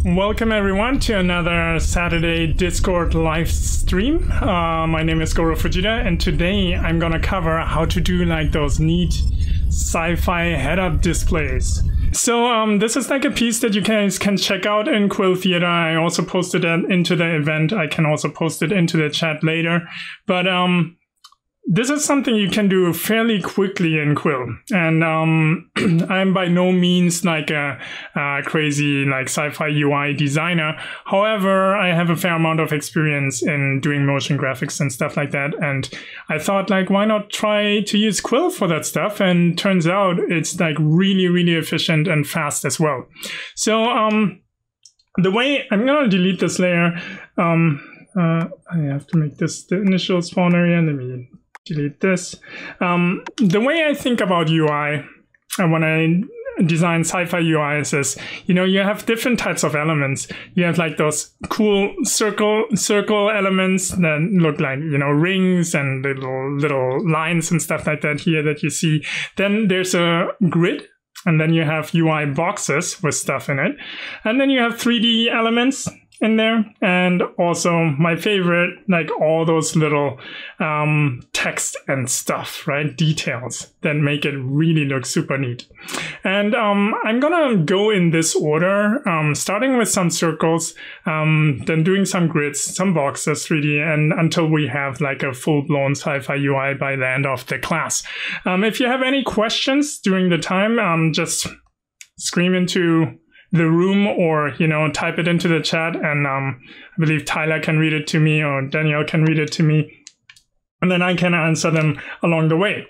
Welcome everyone to another Saturday Discord live stream. My name is Goro Fujita, and today I'm gonna cover how to do like those neat sci-fi head-up displays. So this is like a piece that you guys can check out in Quill Theater. I also posted it into the event. I can also post it into the chat later. But this is something you can do fairly quickly in Quill, and I'm by no means like a crazy like sci-fi UI designer. However, I have a fair amount of experience in doing motion graphics and stuff like that, and I thought like, why not try to use Quill for that stuff? And turns out it's like really efficient and fast as well. So the way I'm gonna delete this layer, I have to make this the initial spawn area. Let me delete this. The way I think about UI when I design sci-fi UIs is, you know, you have different types of elements. You have like those cool circle elements that look like, you know, rings and little lines and stuff like that here that you see. Then there's a grid, and then you have UI boxes with stuff in it. And then you have 3D elements in there, and also my favorite, like all those little text and stuff, right? Details that make it really look super neat. And I'm gonna go in this order, starting with some circles, then doing some grids, some boxes, 3D, and until we have like a full-blown sci-fi UI by the end of the class. If you have any questions during the time, just scream into the room, or, you know, type it into the chat, and I believe Tyler can read it to me, or Danielle can read it to me, and then I can answer them along the way.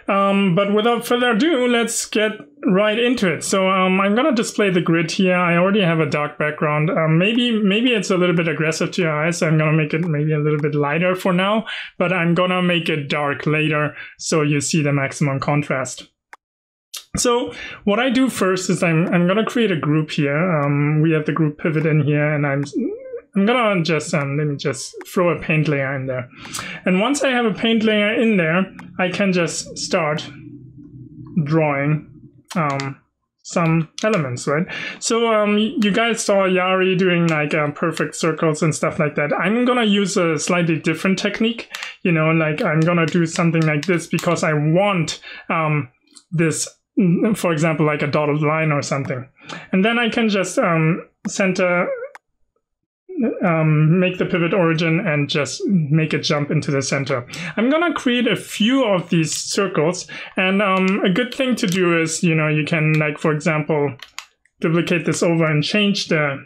But without further ado, let's get right into it. So I'm gonna display the grid here. I already have a dark background. Maybe it's a little bit aggressive to your eyes, so I'm gonna make it maybe a little bit lighter for now, but I'm gonna make it dark later so you see the maximum contrast. So what I do first is I'm going to create a group here. We have the group pivot in here, and I'm going to just, let me just throw a paint layer in there. And once I have a paint layer in there, I can just start drawing some elements, right? So you guys saw Yari doing like perfect circles and stuff like that. I'm going to use a slightly different technique, you know, like I'm going to do something like this because I want this, for example, like a dotted line or something. And then I can just center, make the pivot origin and just make it jump into the center. I'm gonna create a few of these circles, and a good thing to do is, you know, you can, like, for example, duplicate this over and change the,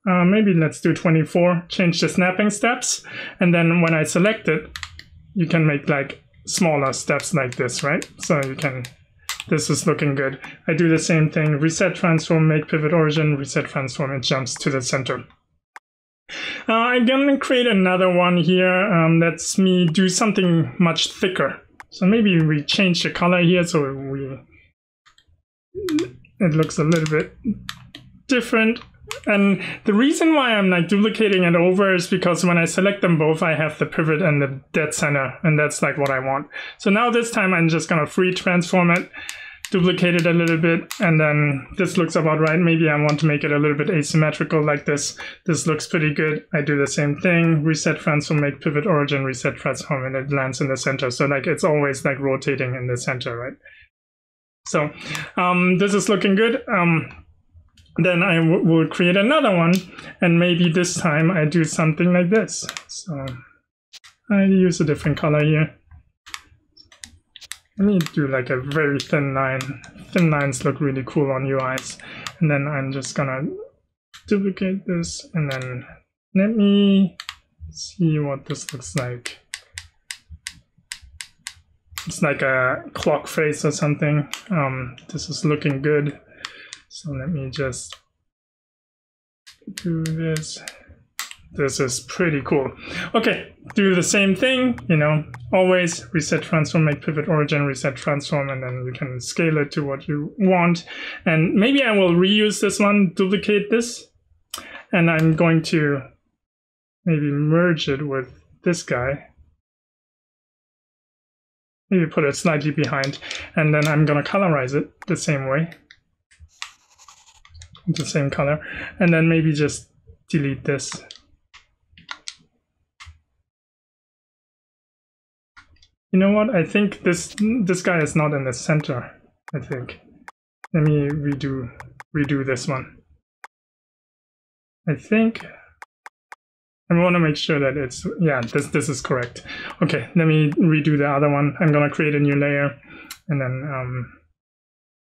maybe let's do 24, change the snapping steps, and then when I select it, you can make like smaller steps like this, right? So you can, this is looking good. I do the same thing, reset transform, make pivot origin, reset transform, it jumps to the center. I'm gonna create another one here. Lets me do something much thicker. So maybe we change the color here so it looks a little bit different. And the reason why I'm like duplicating it over is because when I select them both, I have the pivot and the dead center, and that's like what I want. So now this time I'm just gonna free transform it, duplicate it a little bit, and then this looks about right. Maybe I want to make it a little bit asymmetrical like this. This looks pretty good. I do the same thing, reset transform, make pivot origin, reset transform, and it lands in the center. So like it's always like rotating in the center, right? So this is looking good. Then I will create another one, and maybe this time I do something like this. So I use a different color here. Let me do like a very thin line. Thin lines look really cool on UIs. And then I'm just gonna duplicate this, and then let me see what this looks like. It's like a clock face or something. This is looking good. So let me just do this. This is pretty cool. Okay, do the same thing, you know, always reset transform, make pivot origin, reset transform, and then you can scale it to what you want. And maybe I will reuse this one, duplicate this, and I'm going to maybe merge it with this guy. Maybe put it slightly behind, and then I'm gonna colorize it the same way. the same color, and then maybe just delete this. You know what? I think this guy is not in the center. I think. Let me redo this one. I think I want to make sure that it's, yeah, this is correct. Okay, let me redo the other one. I'm gonna create a new layer, and then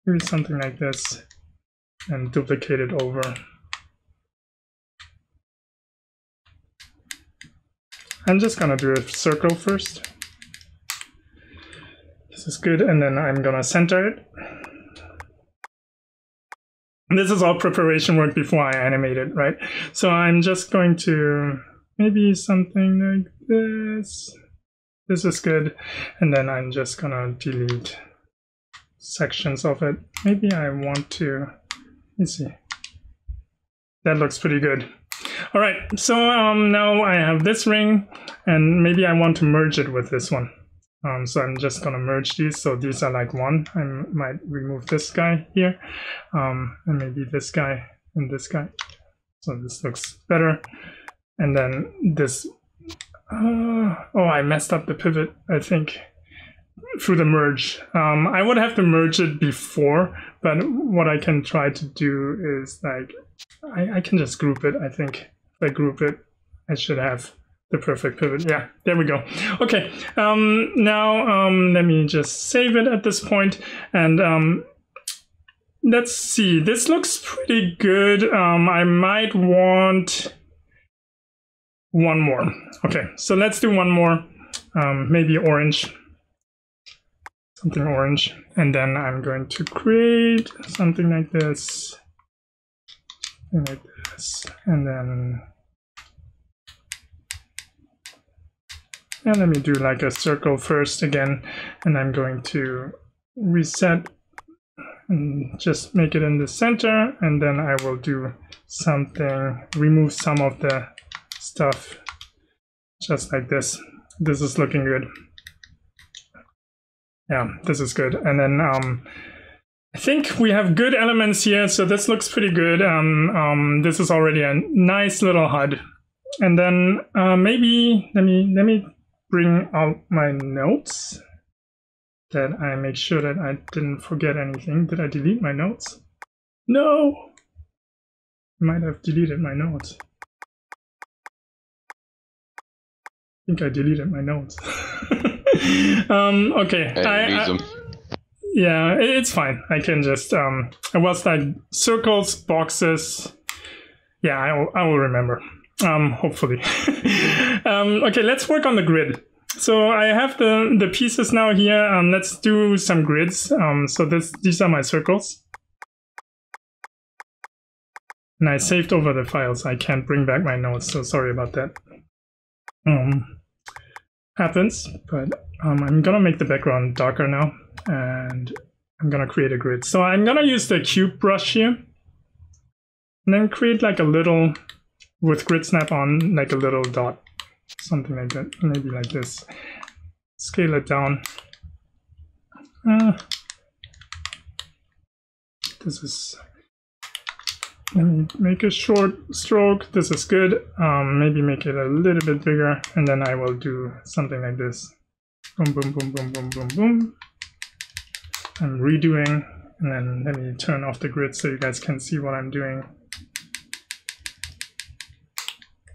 maybe something like this, and duplicate it over. I'm just gonna do a circle first. This is good, and then I'm gonna center it. This is all preparation work before I animate it, right? So I'm just going to maybe something like this. This is good. And then I'm just gonna delete sections of it. Maybe I want to, let me see. That looks pretty good. All right, so now I have this ring, and maybe I want to merge it with this one. So I'm just gonna merge these, so these are like one. I might remove this guy here, and maybe this guy and this guy. So this looks better. And then this, oh, I messed up the pivot, I think, through the merge. I would have to merge it before, but what I can try to do is like, I can just group it, I think. If I group it, I should have the perfect pivot. Yeah, there we go. Okay, now let me just save it at this point, and let's see. This looks pretty good. I might want one more. Okay, so let's do one more. Maybe orange, something orange, and then I'm going to create something like this, and then. And let me do like a circle first again, and I'm going to reset and just make it in the center, and then I will do something, remove some of the stuff, just like this. This is looking good. Yeah, this is good. And then I think we have good elements here, so this looks pretty good. This is already a nice little HUD. And then maybe let me bring out my notes, that I make sure that I didn't forget anything. Did I delete my notes? No! I might have deleted my notes. I think I deleted my notes. Okay. Yeah, it's fine. I can just, it was like circles, boxes. Yeah, I will remember. Hopefully. Okay, let's work on the grid. So I have the pieces now here. Let's do some grids. So these are my circles. And I saved over the files. I can't bring back my notes, so sorry about that. Happens, but I'm gonna make the background darker now, and I'm gonna create a grid. So I'm gonna use the cube brush here, and then create like a little, with grid snap on, like a little dot, something like that, maybe like this. Scale it down. This is, let me make a short stroke. This is good. Maybe make it a little bit bigger, and then I will do something like this. Boom, boom, boom, boom, boom, boom, boom. I'm redoing, and then let me turn off the grid so you guys can see what I'm doing.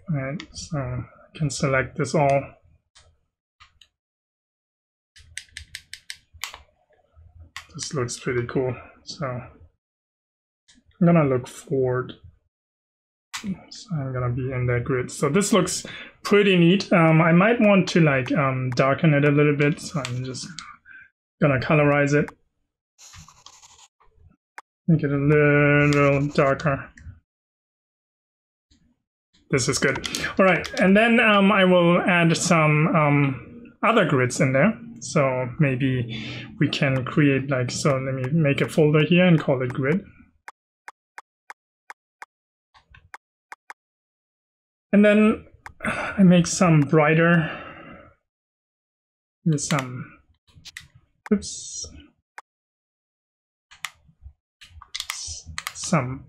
Alright, so I can select this all. This looks pretty cool. So I'm gonna look forward. So I'm gonna be in that grid. So this looks pretty neat. I might want to like darken it a little bit. So I'm just gonna colorize it. Make it a little darker. This is good. All right, and then I will add some other grids in there. So maybe we can create like, so let me make a folder here and call it grid. And then I make some brighter, with some, oops, some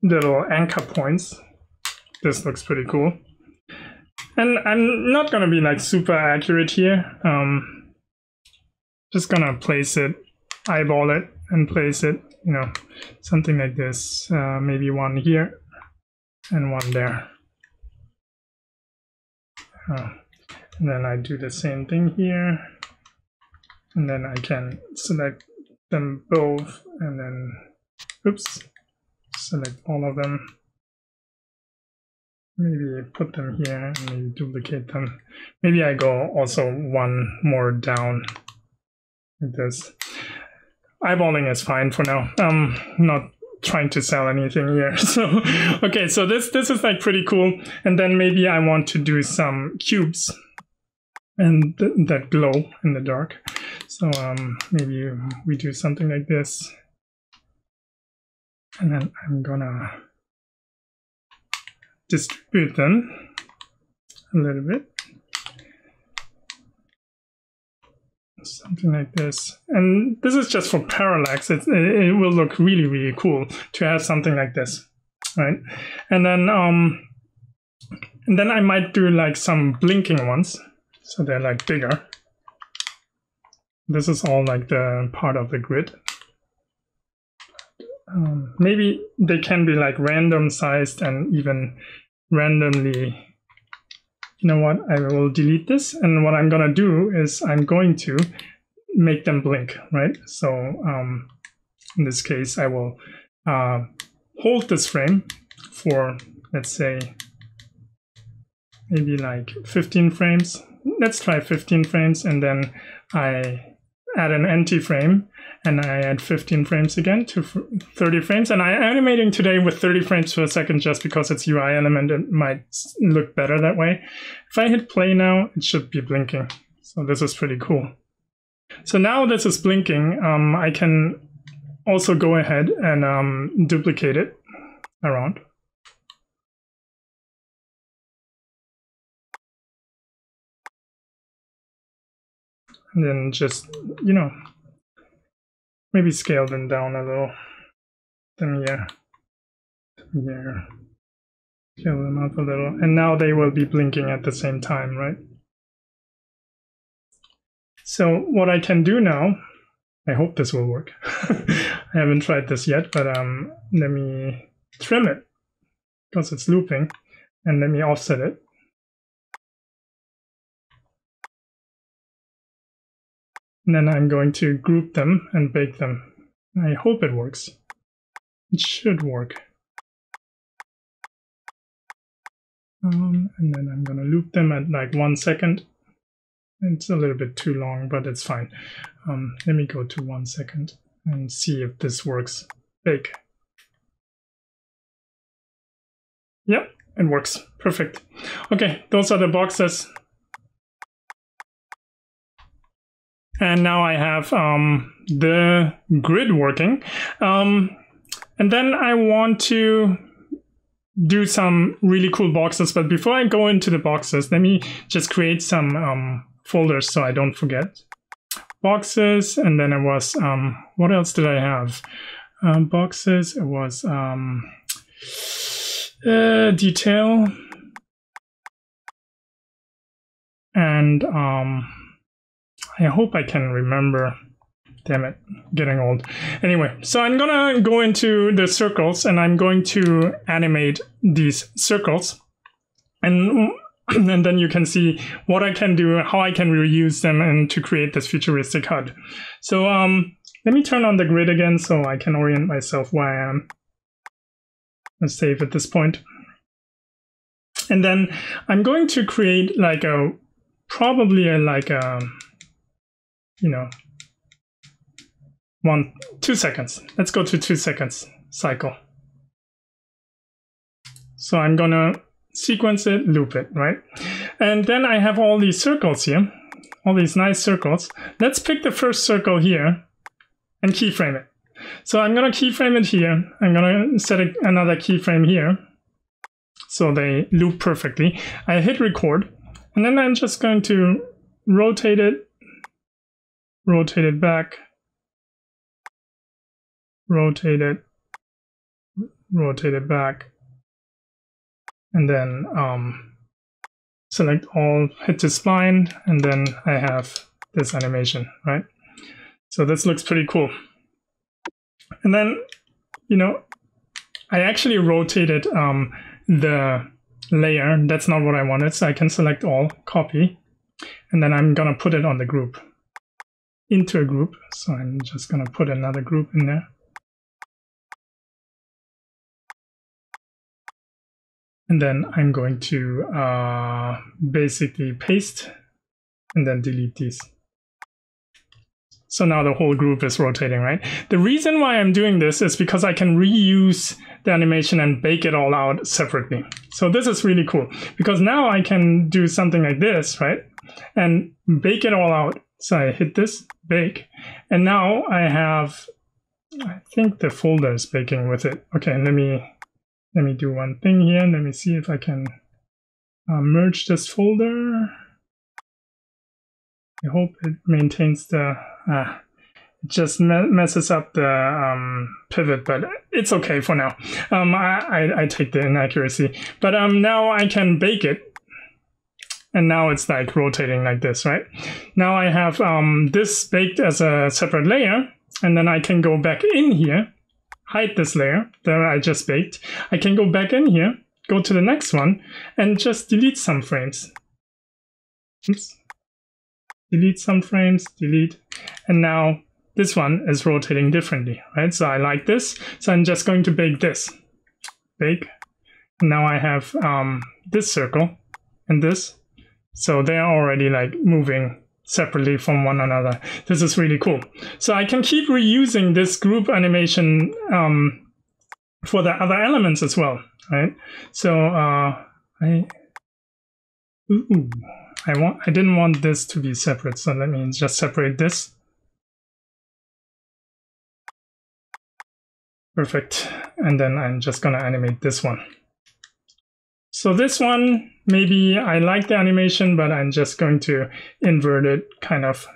little anchor points. This looks pretty cool. And I'm not gonna be like super accurate here. Just gonna place it, eyeball it, and place it, you know, something like this. Maybe one here and one there. And then I do the same thing here. And then I can select them both and then, oops, select all of them. Maybe put them here and maybe duplicate them. Maybe I go also one more down like this. Eyeballing is fine for now. Not trying to sell anything here. So, okay, so this is like pretty cool. And then maybe I want to do some cubes and that glow in the dark. So maybe we do something like this. And then I'm gonna distribute them a little bit. Something like this. And this is just for parallax. It will look really, really cool to have something like this, right? And then I might do like some blinking ones. So they're like bigger. This is all like the part of the grid. Maybe they can be like random sized and even randomly. You know what? I will delete this. And what I'm going to do is I'm going to make them blink, right? So in this case, I will hold this frame for, let's say, maybe like 15 frames. Let's try 15 frames. And then I add an empty frame. And I add 15 frames again to 30 frames. And I'm animating today with 30 frames per second just because it's UI element. It might look better that way. If I hit play now, it should be blinking. So this is pretty cool. So now this is blinking. I can also go ahead and duplicate it around. And then just, you know, maybe scale them down a little. Them here. Here. Scale them up a little. And now they will be blinking at the same time, right? So what I can do now, I hope this will work. I haven't tried this yet, but let me trim it because it's looping. And let me offset it. And then I'm going to group them and bake them. I hope it works. It should work. And then I'm going to loop them at like 1 second. It's a little bit too long, but it's fine. Let me go to 1 second and see if this works. Bake. Yep, it works. Perfect. Okay, those are the boxes. And now I have the grid working. And then I want to do some really cool boxes. But before I go into the boxes, let me just create some folders so I don't forget. Boxes, and then it was, what else did I have? Boxes, it was detail. And I hope I can remember. Damn it, getting old. Anyway, so I'm gonna go into the circles and I'm going to animate these circles. And then you can see what I can do, how I can reuse them and to create this futuristic HUD. So let me turn on the grid again so I can orient myself where I am. Let's save at this point. And then I'm going to create like a, probably a, like a, you know, 2 seconds. Let's go to 2 seconds cycle. So I'm gonna sequence it, loop it, right? And then I have all these circles here, all these nice circles. Let's pick the first circle here and keyframe it. So I'm gonna keyframe it here. I'm gonna set another keyframe here so they loop perfectly. I hit record, and then I'm just going to rotate it back, rotate it, rotate it back, and then select all, hit the spline, and then I have this animation, right? So this looks pretty cool. And then, you know, I actually rotated the layer. That's not what I wanted, so I can select all, copy, and then I'm gonna put it on the group, into a group. So I'm just gonna put another group in there. And then I'm going to basically paste and then delete these. So now the whole group is rotating, right? The reason why I'm doing this is because I can reuse the animation and bake it all out separately. So this is really cool because now I can do something like this, right? And bake it all out. So I hit this, bake, and now I have, I think the folder is baking with it. Okay, let me do one thing here. Let me see if I can merge this folder. I hope it maintains the, it just messes up the pivot, but it's okay for now. I take the inaccuracy. But now I can bake it. And now it's like rotating like this, right? Now I have this baked as a separate layer. And then I can go back in here, hide this layer that I just baked. I can go back in here, go to the next one, and just delete some frames. Oops. Delete some frames, delete. And now this one is rotating differently, right? So I like this. So I'm just going to bake this. Bake. And now I have this circle and this. So they're already like moving separately from one another. This is really cool. So I can keep reusing this group animation for the other elements as well, right? So I didn't want this to be separate, so let me just separate this. Perfect. And then I'm just gonna animate this one. So this one, maybe I like the animation, but I'm just going to invert it, kind of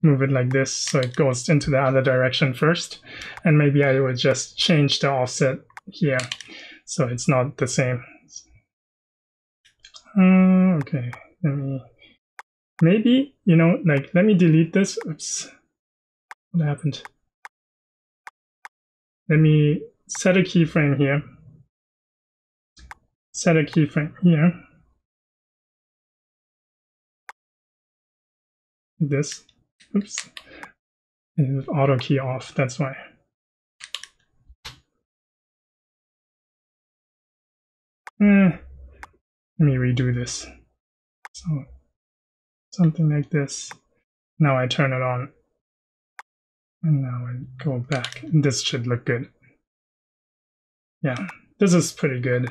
move it like this so it goes into the other direction first. And maybe I would just change the offset here so it's not the same. Okay, maybe, you know, like, let me delete this. Oops, what happened? Let me set a keyframe here. Set a keyframe here. This. Oops. And auto key off, that's why. Let me redo this. So something like this. Now I turn it on. And now I go back. And this should look good. Yeah, this is pretty good.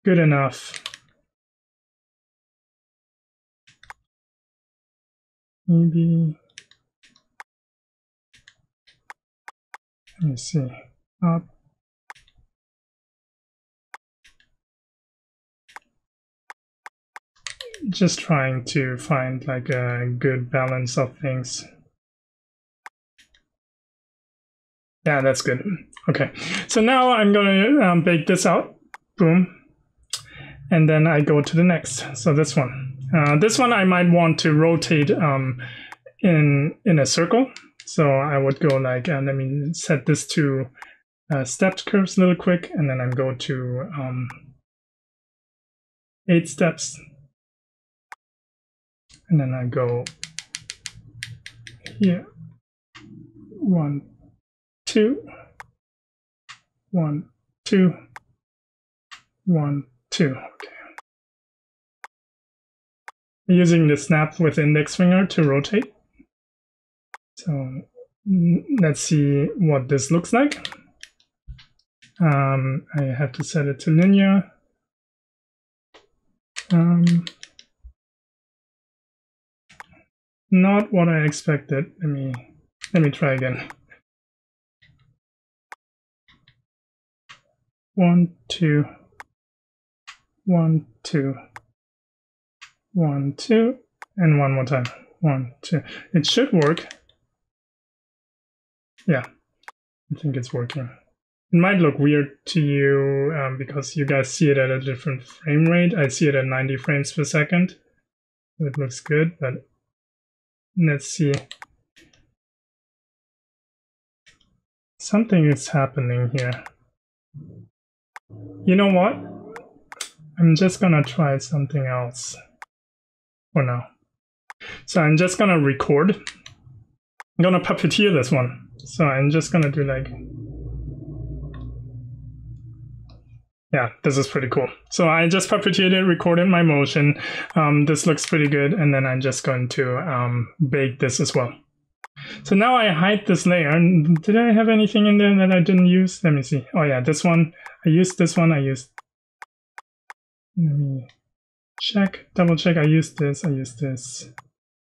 Good enough. Maybe, let me see, up. Just trying to find like a good balance of things. Yeah, that's good. Okay, so now I'm gonna bake this out. Boom. And then I go to the next. So this one. This one I might want to rotate in a circle. So I would go like, let me set this to stepped curves real quick, and then I'm go to 8 steps. And then I go here. 1, 2, 1, 2, 1, 2. Okay. Using the snap with index finger to rotate. So let's see what this looks like. I have to set it to linear. Not what I expected. Let me try again. 1, 2, 1, 2, 1, 2, and one more time. 1, 2. It should work. Yeah, I think it's working. It might look weird to you because you guys see it at a different frame rate. I see it at 90 frames per second. It looks good, but let's see. Something is happening here. You know what? I'm just gonna try something else for now. So I'm just gonna record. I'm gonna puppeteer this one. So I'm just gonna do like, yeah, this is pretty cool. So I just puppeteered it, recorded my motion. This looks pretty good. And then I'm just going to bake this as well. So now I hide this layer. Did I have anything in there that I didn't use? Let me see. Oh yeah, this one. I used this one. Let me check, double check. I used this. I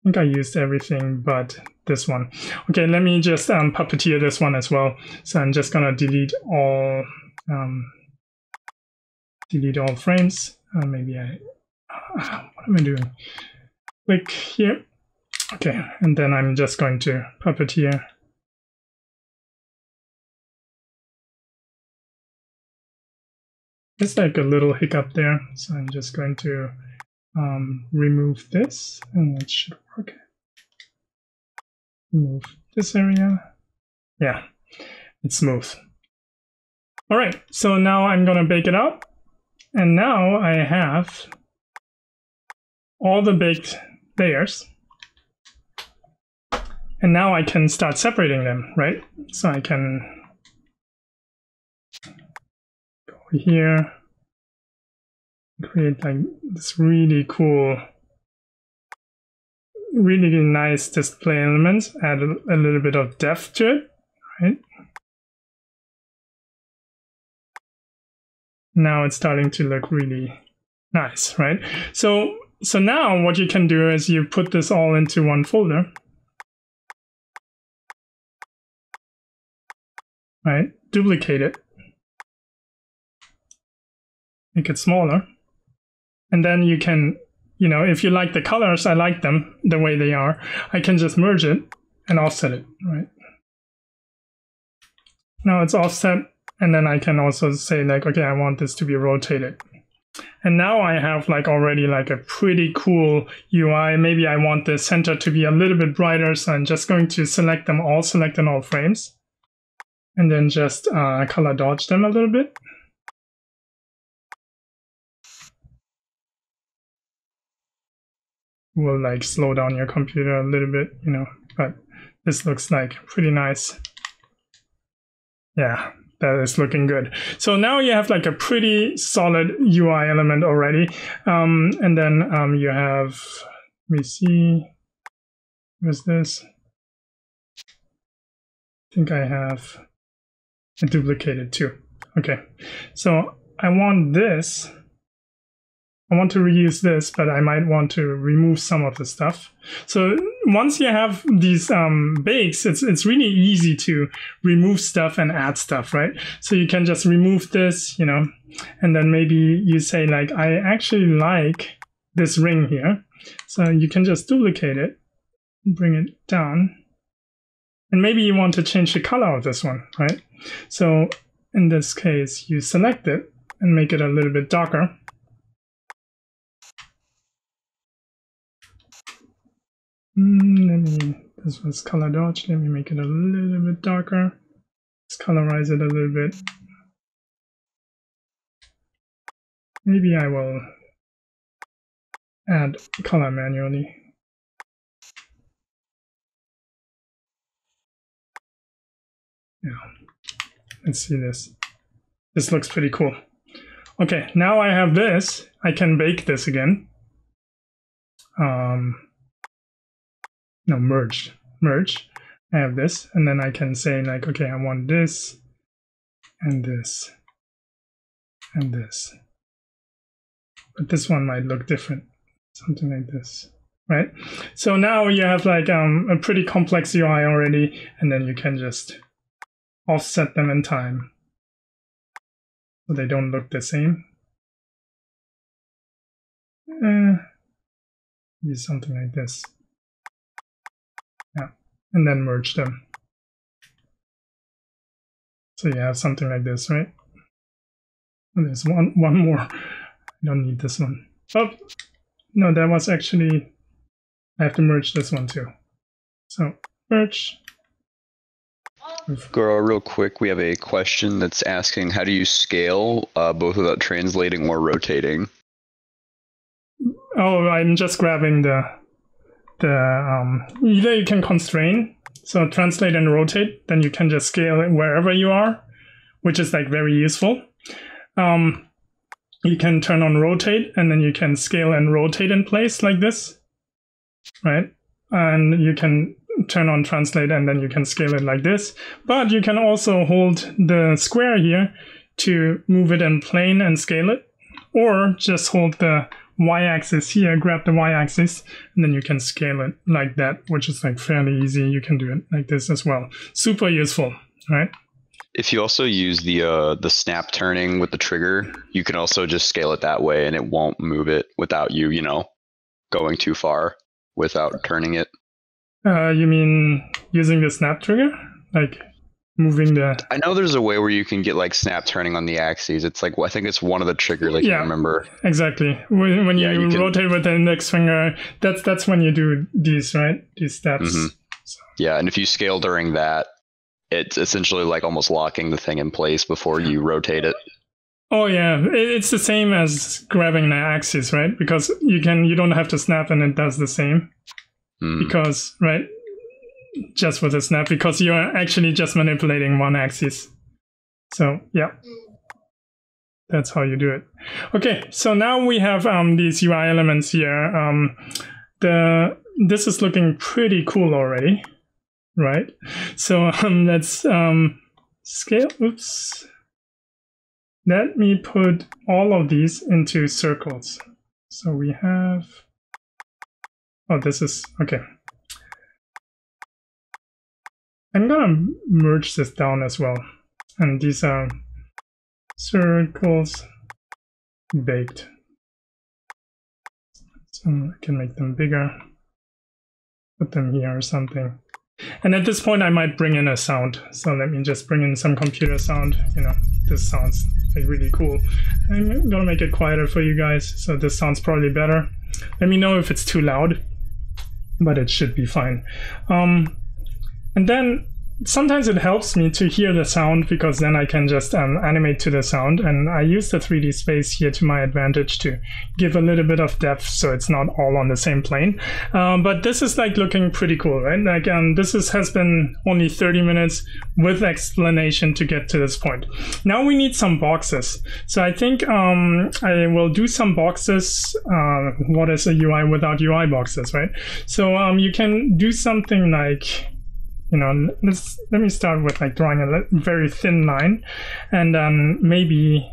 think I used everything but this one. Okay, let me just puppeteer this one as well. So I'm just gonna delete all frames. Maybe what am I doing? Click here. Okay, and then I'm just going to puppeteer. It's like a little hiccup there, so I'm just going to remove this, and it should work. Remove this area. Yeah, it's smooth. All right, so now I'm gonna bake it out, and now I have all the baked layers. And now I can start separating them, right? So I can go here, create like this really cool, really nice display elements, add a little bit of depth to it, right? Now it's starting to look really nice, right? So now what you can do is you put this all into one folder. Right, duplicate it, make it smaller, and then you can, you know, if you like the colors, I like them the way they are, I can just merge it and offset it, right? Now it's offset, and then I can also say like, okay, I want this to be rotated. And now I have like already like a pretty cool UI. Maybe I want the center to be a little bit brighter, so I'm just going to select them all, select on all frames. And then just color dodge them a little bit. Will like slow down your computer a little bit, you know, but this looks like pretty nice. Yeah, that is looking good. So now you have like a pretty solid UI element already. And then you have, let me see, what's this? I think I have a duplicated too. Okay, so I want this. I want to reuse this, but I might want to remove some of the stuff. So once you have these bakes, it's really easy to remove stuff and add stuff, right? So you can just remove this, you know, and then maybe you say like, I actually like this ring here. So you can just duplicate it, bring it down. And maybe you want to change the color of this one, right? So in this case, you select it and make it a little bit darker. This was color dodge. Let me make it a little bit darker. Let's colorize it a little bit. Maybe I will add color manually. Yeah, let's see this. This looks pretty cool. Okay, now I have this. I can bake this again. No, merge. I have this, and then I can say like, okay, I want this, and this, and this. But this one might look different, something like this, right? So now you have like a pretty complex UI already, and then you can just offset them in time so they don't look the same. Maybe something like this. Yeah, and then merge them. So you have something like this, right? And there's one more. I don't need this one. Oh, no, that was actually, I have to merge this one too. So merge. Goro, real quick, we have a question that's asking, how do you scale both without translating or rotating? Oh, I'm just grabbing either you can constrain, so translate and rotate, then you can just scale it wherever you are, which is like very useful. You can turn on rotate, and then you can scale and rotate in place like this, right? And you can turn on translate, and then you can scale it like this. But you can also hold the square here to move it in plane and scale it, or just hold the y-axis here, grab the y-axis, and then you can scale it like that, which is like fairly easy. You can do it like this as well. Super useful, right? If you also use the snap turning with the trigger, you can also just scale it that way, and it won't move it without you, you know, going too far without turning it. You mean using the snap trigger? Like moving the... I know there's a way where you can get like snap turning on the axes. It's like, I think it's one of the triggers, I can't remember. Exactly. When you rotate with the index finger, that's when you do these, right? These steps. Mm-hmm. So. Yeah, and if you scale during that, it's essentially like almost locking the thing in place before you rotate it. Oh yeah, it's the same as grabbing the axis, right? Because you don't have to snap and it does the same. Because, right, just with a snap, because you're actually just manipulating one axis. So yeah, that's how you do it. Okay, so now we have these UI elements here. This is looking pretty cool already, right? So let's scale. Oops. Let me put all of these into circles. So we have... Oh, this is... Okay. I'm gonna merge this down as well. And these are circles baked. So I can make them bigger. Put them here or something. And at this point I might bring in a sound. So let me just bring in some computer sound. You know, this sounds like really cool. I'm gonna make it quieter for you guys. So this sounds probably better. Let me know if it's too loud. But it should be fine. And then sometimes it helps me to hear the sound, because then I can just animate to the sound. And I use the 3D space here to my advantage to give a little bit of depth, so it's not all on the same plane. But this is like looking pretty cool, right? Like has been only 30 minutes with explanation to get to this point. Now we need some boxes. So I think I will do some boxes. What is a UI without UI boxes, right? So you can do something like... You know, let me start with like drawing a very thin line, and then maybe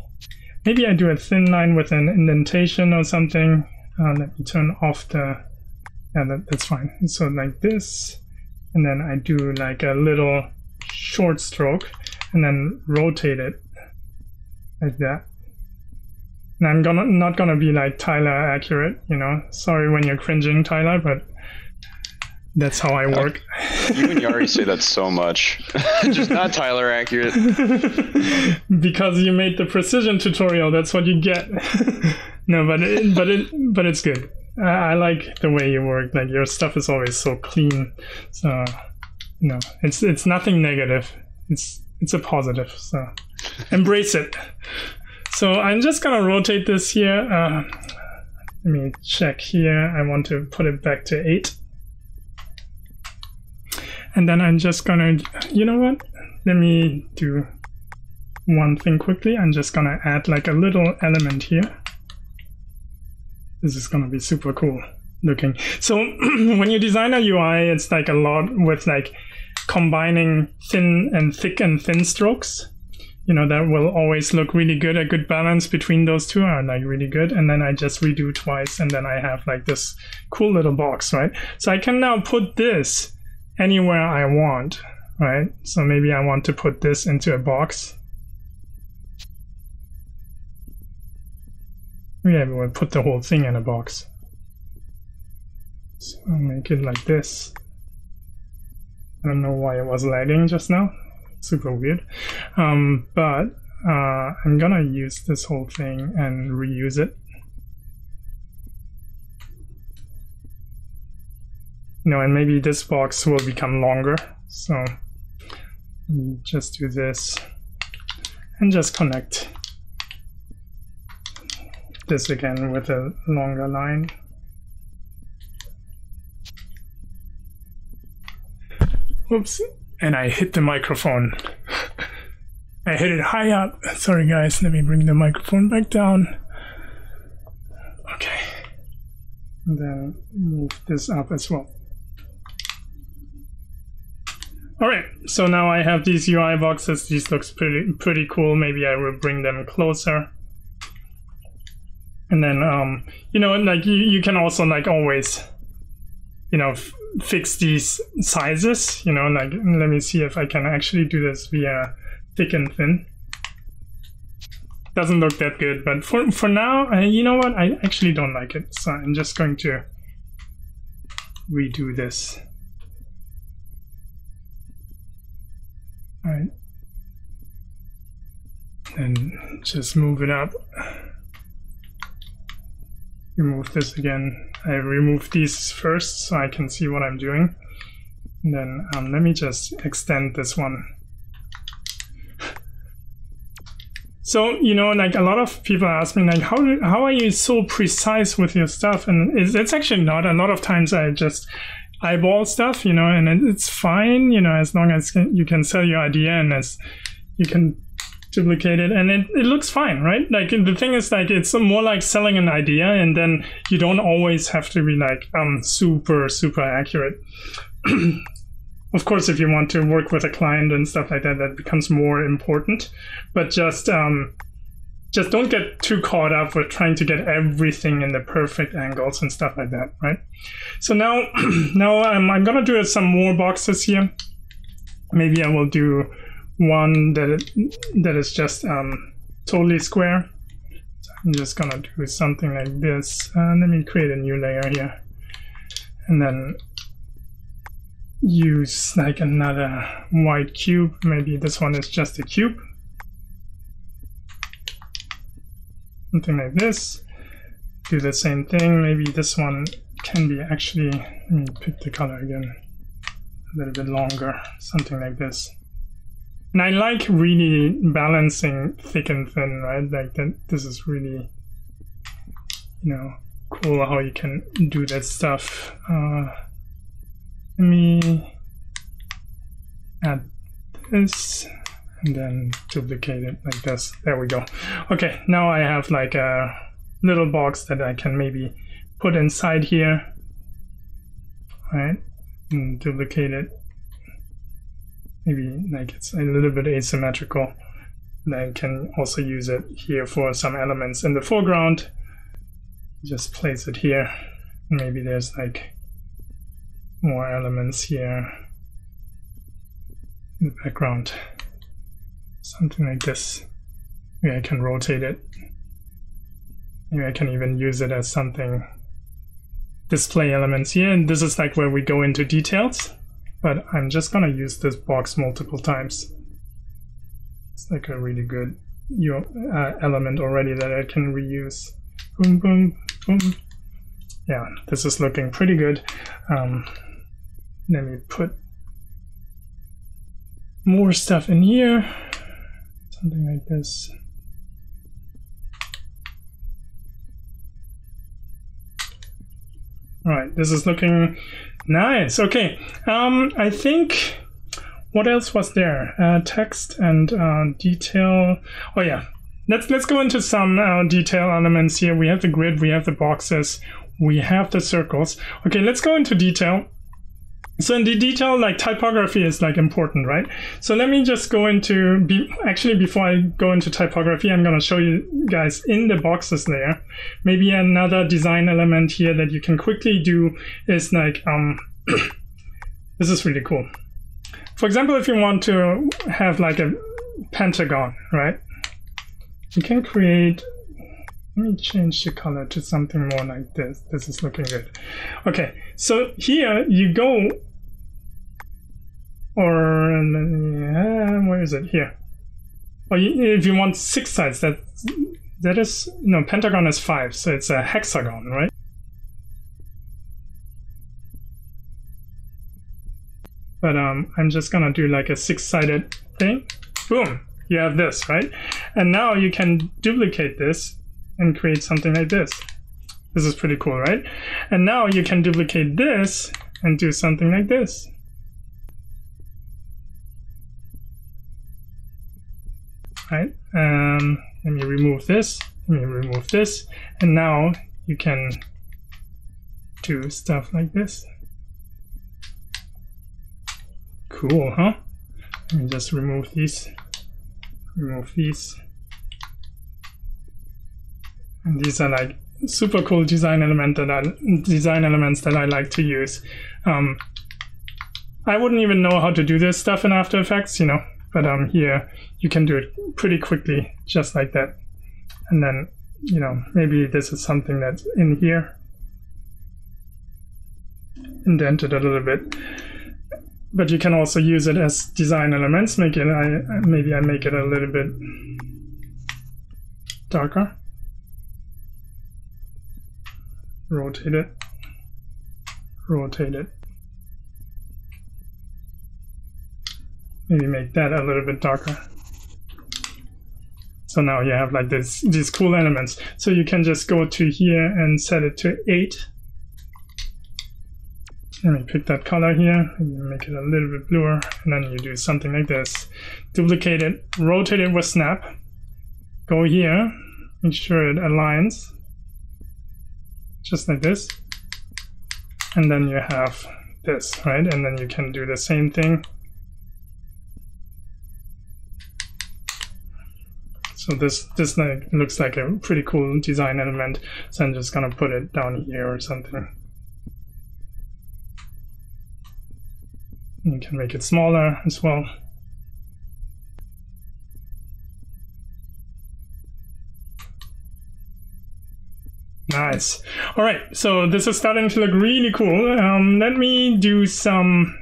I do a thin line with an indentation or something. Let me turn off the... Yeah, that's fine. So like this, and then I do like a little short stroke, and then rotate it like that. And I'm not gonna be like Tyler accurate, you know. Sorry when you're cringing, Tyler, but that's how I work. You and Yari say that so much. Just not Tyler accurate. Because you made the precision tutorial, that's what you get. No, but it's good. I like the way you work. Like your stuff is always so clean. So no, it's nothing negative. It's a positive. So embrace it. So I'm just gonna rotate this here. Let me check here. I want to put it back to 8. And then I'm just gonna, you know what? Let me do one thing quickly. I'm just gonna add like a little element here. This is gonna be super cool looking. So when you design a UI, it's like a lot with like combining thin and thick and thin strokes. You know, that will always look really good. A good balance between those two are like really good. And then I just redo twice, and then I have like this cool little box, right? So I can now put this anywhere I want, right? So maybe I want to put this into a box. Yeah, we'll put the whole thing in a box. So I'll make it like this. I don't know why it was lagging just now. super weird. But I'm gonna use this whole thing and reuse it. And maybe this box will become longer. So just do this and just connect this again with a longer line. Oops, and I hit the microphone. I hit it high up. Sorry guys, let me bring the microphone back down. Okay. And then move this up as well. Alright, so now I have these UI boxes. These looks pretty cool. Maybe I will bring them closer. And then, like you can also like always, fix these sizes, like let me see if I can actually do this via thick and thin. Doesn't look that good, but for now, you know what? I actually don't like it. So I'm just going to redo this. All right. And just move it up. Remove this again. I remove these first so I can see what I'm doing. And then let me just extend this one. So, like a lot of people ask me, like, how are you so precise with your stuff? And it's actually not. A lot of times I just eyeball stuff, and it's fine, as long as you can sell your idea and as you can duplicate it and it looks fine, right? Like the thing is, like, it's more like selling an idea, and then you don't always have to be like super accurate. Of course, if you want to work with a client and stuff like that, that becomes more important. But just don't get too caught up with trying to get everything in the perfect angles and stuff like that, right? So now, I'm gonna do some more boxes here. Maybe I will do one that is just totally square. So I'm just gonna do something like this. Let me create a new layer here, and then use like another white cube. Maybe this one is just a cube. Something like this. Do the same thing. Maybe this one can be actually, let me pick the color again, a little bit longer, something like this. And I like really balancing thick and thin, right? Like that. This is really, cool how you can do that stuff. Let me add this and then duplicate it like this. There we go. Okay, now I have like a little box that I can maybe put inside here, right? And duplicate it. Maybe like it's a little bit asymmetrical. And I can also use it here for some elements in the foreground. Just place it here. Maybe there's like more elements here in the background. Something like this. Maybe I can rotate it. Maybe I can even use it as something. Display elements here, and this is like where we go into details. But I'm just gonna use this box multiple times. It's like a really good element already that I can reuse. Boom, boom, boom. Yeah, this is looking pretty good. Let me put more stuff in here. Something like this. All right, this is looking nice. Okay, I think, what else was there? Text and detail. Oh yeah, let's go into some detail elements here. We have the grid, we have the boxes, we have the circles. Okay, let's go into detail. So in the detail, like typography is like important, right? So let me just go into, actually before I go into typography, I'm gonna show you guys in the boxes layer. Maybe another design element here that you can quickly do is like, this is really cool. For example, if you want to have like a pentagon, right? You can create, let me change the color to something more like this. This is looking good. Okay, so here you go Or where is it? Here. Or if you want 6 sides, that is, no, pentagon is 5, so it's a hexagon, right? But I'm just gonna do like a 6-sided thing. Boom, you have this, right? And now you can duplicate this and create something like this. This is pretty cool, right? And now you can duplicate this and do something like this. Right? Let me remove this. Let me remove this. And now you can do stuff like this. Cool, huh? Let me just remove these. Remove these. And these are like super cool design elements that I like to use. I wouldn't even know how to do this stuff in After Effects, you know, but here you can do it pretty quickly, just like that. And then, you know, maybe this is something that's in here, indented a little bit. But you can also use it as design elements. Maybe I make it a little bit darker. Rotate it. Rotate it. Maybe make that a little bit darker. So now you have like these cool elements. So you can just go to here and set it to 8. Let me pick that color here, and make it a little bit bluer, and then you do something like this. Duplicate it, rotate it with snap, go here, make sure it aligns, just like this, and then you have this, right? And then you can do the same thing. So this like looks like a pretty cool design element, so I'm just gonna put it down here or something. You can make it smaller as well. Nice. All right, so this is starting to look really cool. Let me do some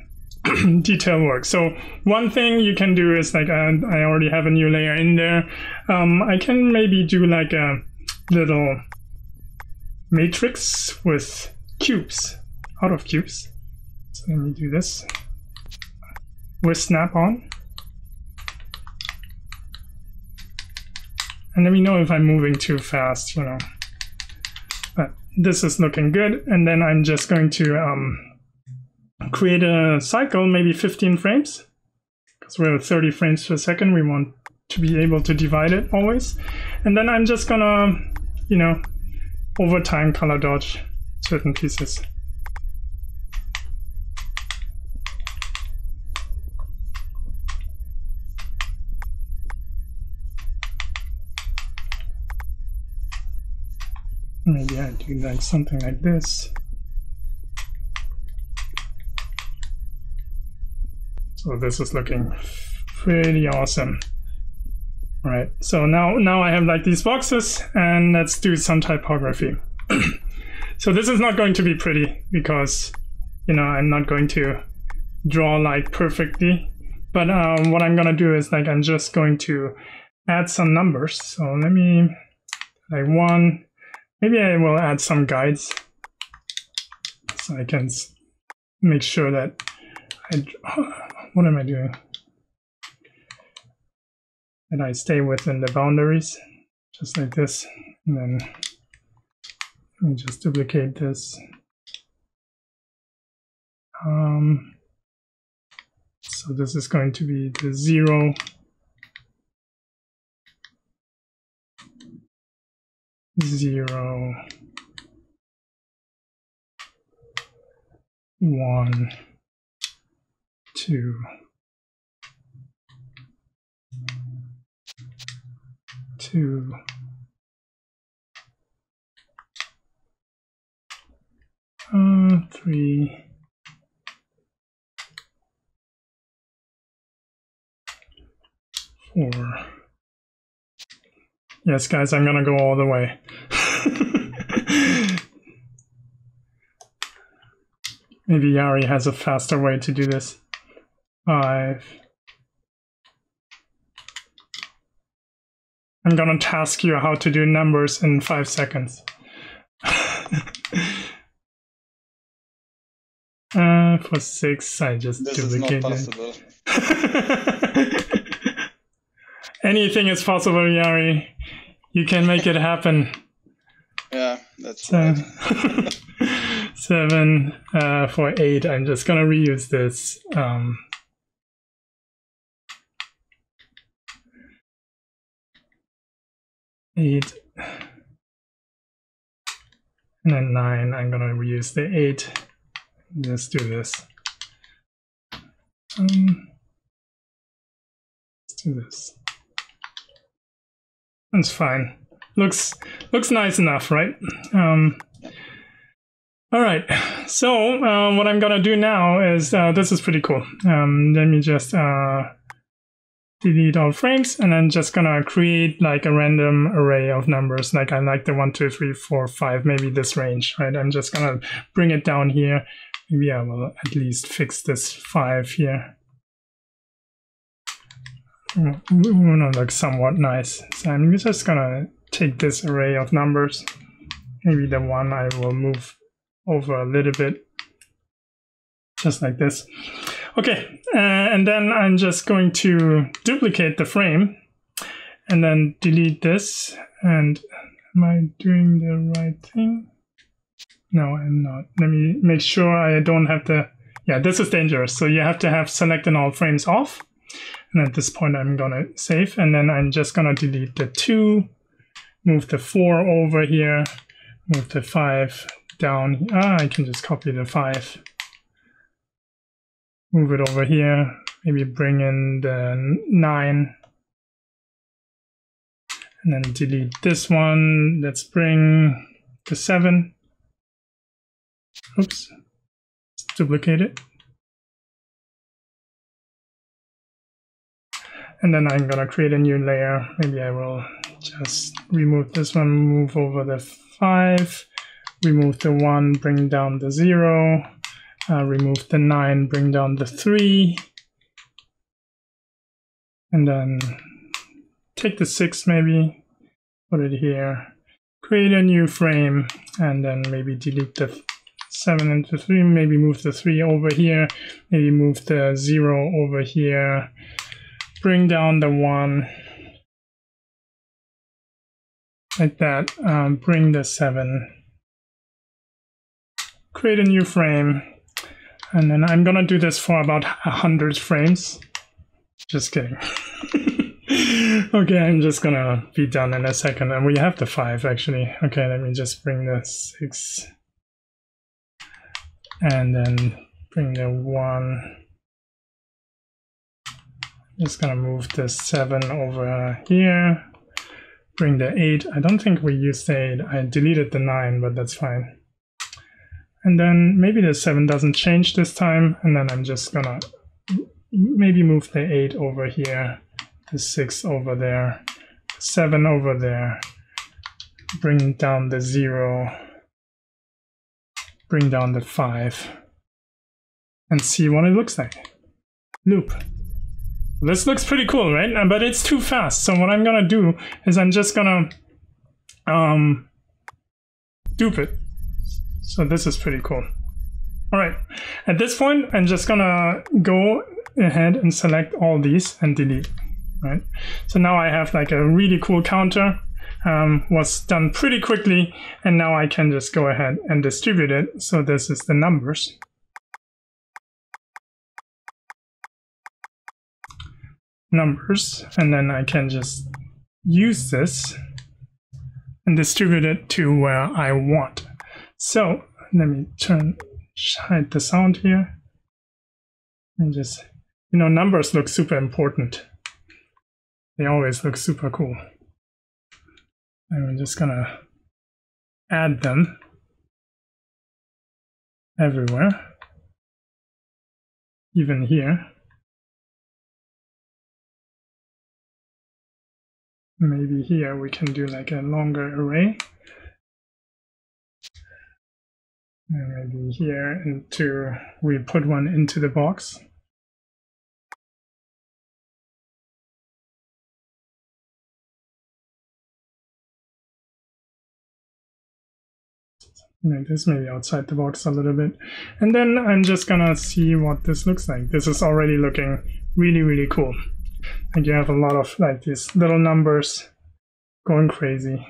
detail work. So one thing you can do is like, I already have a new layer in there. I can maybe do like a little matrix with cubes, out of cubes. So let me do this with snap on. And let me know if I'm moving too fast, you know. But this is looking good. And then I'm just going to create a cycle, maybe 15 frames. Because we're at 30 frames per second. We want to be able to divide it always. And then I'm just gonna, you know, over time color dodge certain pieces. Maybe I do like something like this. So this is looking pretty awesome. All right, so now I have like these boxes, and let's do some typography. So this is not going to be pretty because, you know, I'm not going to draw like perfectly. But what I'm gonna do is like I'm just going to add some numbers. So let me like 1. Maybe I will add some guides so I can make sure that what am I doing? That I stay within the boundaries, just like this. And then let me just duplicate this. So this is going to be the 0, 0, 1, 2, 2, 3, 4. Yes, guys, I'm gonna go all the way. Maybe Yari has a faster way to do this. 5. I'm gonna task you how to do numbers in 5 seconds. For 6, I just duplicated. This is not possible. Anything is possible, Yari. You can make it happen. Yeah, that's right. 7 for 8. I'm just gonna reuse this. 8. And then 9. I'm gonna reuse the 8. Let's do this. Let's do this. That's fine. Looks nice enough, right? All right. So what I'm gonna do now is this is pretty cool. Let me just delete all frames, and I'm just gonna create like a random array of numbers. Like I like the 1, 2, 3, 4, 5, maybe this range, right? I'm just gonna bring it down here. Maybe I will at least fix this 5 here. It wanna look somewhat nice. So I'm just gonna take this array of numbers. Maybe the 1 I will move over a little bit, just like this. Okay, and then I'm just going to duplicate the frame and then delete this. And am I doing the right thing? No, I'm not. Let me make sure I don't have to. Yeah, this is dangerous. So you have to have select and all frames off. And at this point, I'm gonna save, and then I'm just gonna delete the 2, move the 4 over here, move the 5 down. I can just copy the 5, move it over here, maybe bring in the 9, and then delete this one. Let's bring the 7. Oops, let's duplicate it. And then I'm gonna create a new layer. Maybe I will just remove this one, move over the 5, remove the 1, bring down the 0, remove the 9, bring down the 3, and then take the 6 maybe, put it here, create a new frame, and then maybe delete the 7 and the 3, maybe move the 3 over here, maybe move the 0 over here, bring down the 1, like that, bring the 7, create a new frame, and then I'm gonna do this for about 100 frames. Just kidding. Okay, I'm just gonna be done in a second, and we have the 5 actually. Okay, let me just bring the 6, and then bring the 1. Just gonna move the 7 over here, bring the 8. I don't think we used the 8. I deleted the 9, but that's fine. And then maybe the 7 doesn't change this time, and then I'm just gonna maybe move the 8 over here, the 6 over there, 7 over there, bring down the 0, bring down the 5, and see what it looks like. Loop. This looks pretty cool, right? But it's too fast. So what I'm gonna do is I'm just gonna dupe it. So this is pretty cool. All right, at this point, I'm just gonna go ahead and select all these and delete, right? So now I have like a really cool counter, was done pretty quickly, and now I can just go ahead and distribute it. So this is the numbers. And then I can just use this and distribute it to where I want. So let me hide the sound here, and just, you know, numbers look super important. They always look super cool. And I'm just gonna add them everywhere, even here. Maybe here we can do like a longer array. And maybe here we put one into the box. Like this, maybe outside the box a little bit. And then I'm just gonna see what this looks like. This is already looking really, really cool. Like you have a lot of like these little numbers going crazy.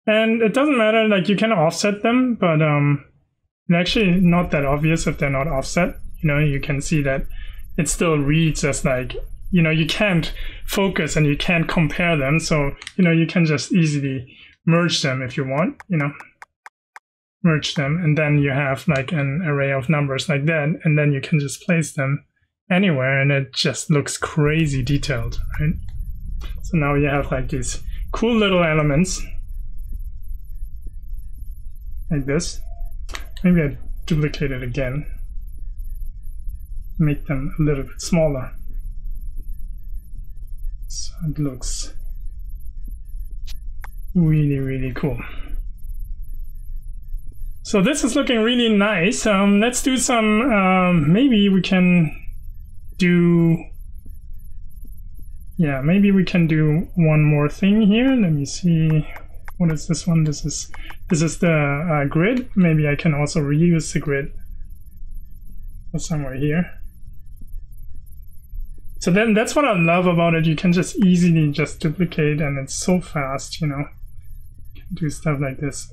And it doesn't matter, like you can offset them, but it's actually not that obvious if they're not offset. You know, you can see that it still reads as like, you know, you can't focus and you can't compare them. So, you know, you can just easily merge them if you want, you know. Merge them, and then you have like an array of numbers like that, and then you can just place them anywhere and it just looks crazy detailed, right? So now you have like these cool little elements like this. Maybe I duplicate it again, make them a little bit smaller, so it looks really, really cool. So this is looking really nice. Let's do some, maybe we can do, yeah, maybe we can do one more thing here. Let me see, what is this one? This is the grid. Maybe I can also reuse the grid somewhere here. So then that's what I love about it. You can just easily just duplicate and it's so fast, you know, you can do stuff like this.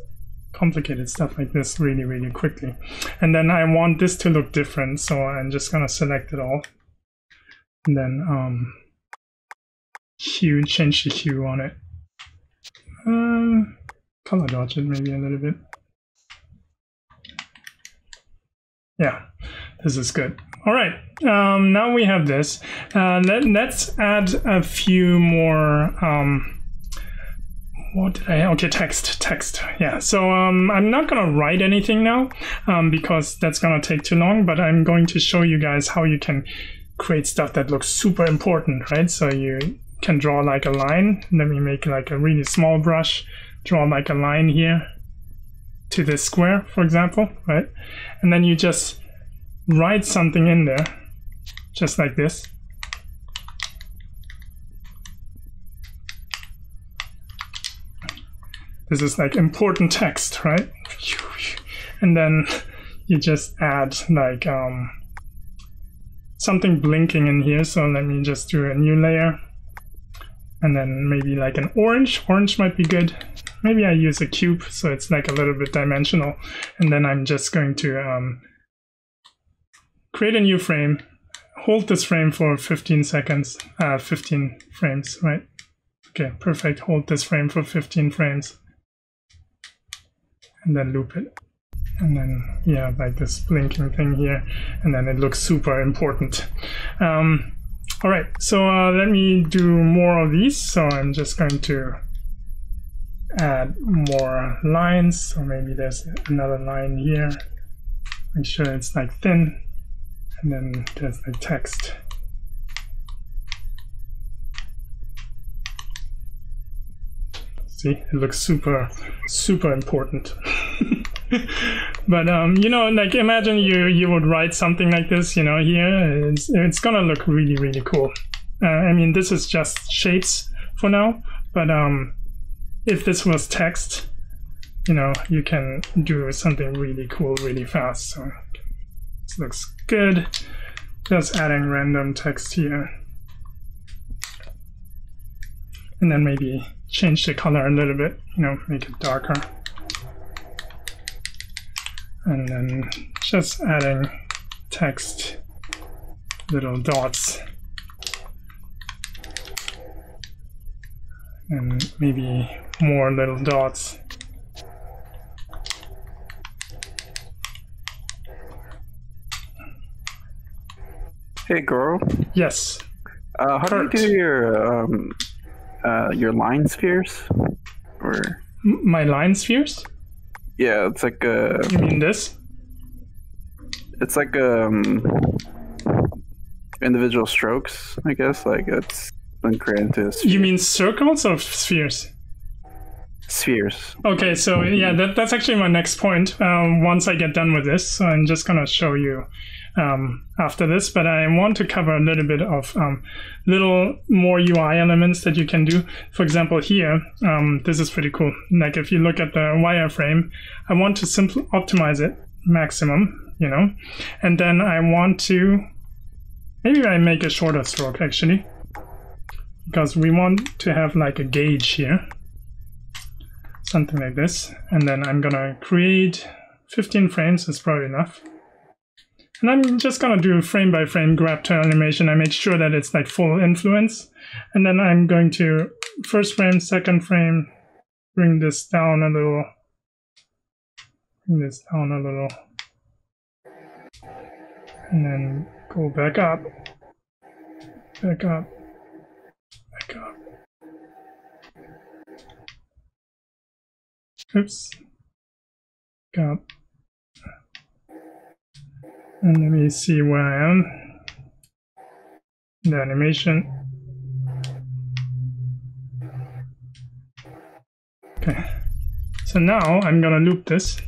Complicated stuff like this really, really quickly. And then I want this to look different, so I'm just gonna select it all. And then hue, change the hue on it. Color dodge it maybe a little bit. Yeah, this is good. All right, now we have this. Let's add a few more what did I, okay, text, yeah. So I'm not gonna write anything now because that's gonna take too long, but I'm going to show you guys how you can create stuff that looks super important, right? So you can draw like a line. Let me make like a really small brush, draw like a line here to this square, for example, right? And then you just write something in there, just like this. This is like important text, right? And then you just add like something blinking in here. So let me just do a new layer. And then maybe like an orange. Orange might be good. Maybe I use a cube so it's like a little bit dimensional. And then I'm just going to create a new frame. Hold this frame for 15 seconds, 15 frames, right? Okay, perfect. Hold this frame for 15 frames. And then loop it. And then, yeah, like this blinking thing here. And then it looks super important. All right, so let me do more of these. So I'm just going to add more lines. So maybe there's another line here. Make sure it's like thin. And then there's the text. See, it looks super, super important. But you know, like imagine you would write something like this, you know, here. It's gonna look really, really cool. I mean, this is just shapes for now, but if this was text, you know, you can do something really cool really fast. So this looks good. Just adding random text here. And then maybe change the color a little bit, you know, make it darker. And then just adding text, little dots. And maybe more little dots. Hey, girl. Yes. How do you do your line spheres? Or my line spheres? Yeah, it's like You mean this? It's like individual strokes, I guess. Like it's been created into a sphere. You mean circles or spheres? spheres. Okay, so yeah, that's actually my next point. Once I get done with this, so I'm just gonna show you after this, but I want to cover a little bit of little more UI elements that you can do. For example, here, this is pretty cool. Like if you look at the wireframe, I want to simply optimize it maximum, you know, and then I want to, maybe I make a shorter stroke actually, because we want to have like a gauge here. Something like this, and then I'm gonna create 15 frames, is probably enough. And I'm just gonna do frame by frame grab to animation. I make sure that it's like full influence. And then I'm going to first frame, second frame, bring this down a little, and then go back up, back up, back up. Oops. Up. And let me see where I am. The animation. Okay. So now I'm gonna loop this.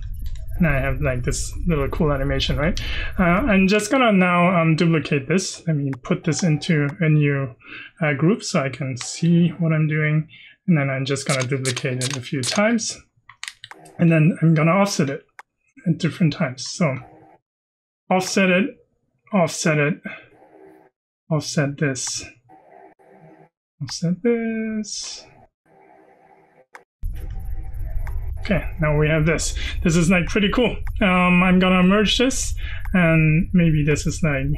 And I have like this little cool animation, right? I'm just gonna now duplicate this. Let me put this into a new group so I can see what I'm doing. And then I'm just gonna duplicate it a few times. And then I'm gonna offset it at different times. So offset it, offset it, offset this, offset this. Okay, now we have this. This is like pretty cool. I'm gonna merge this, and maybe this is like,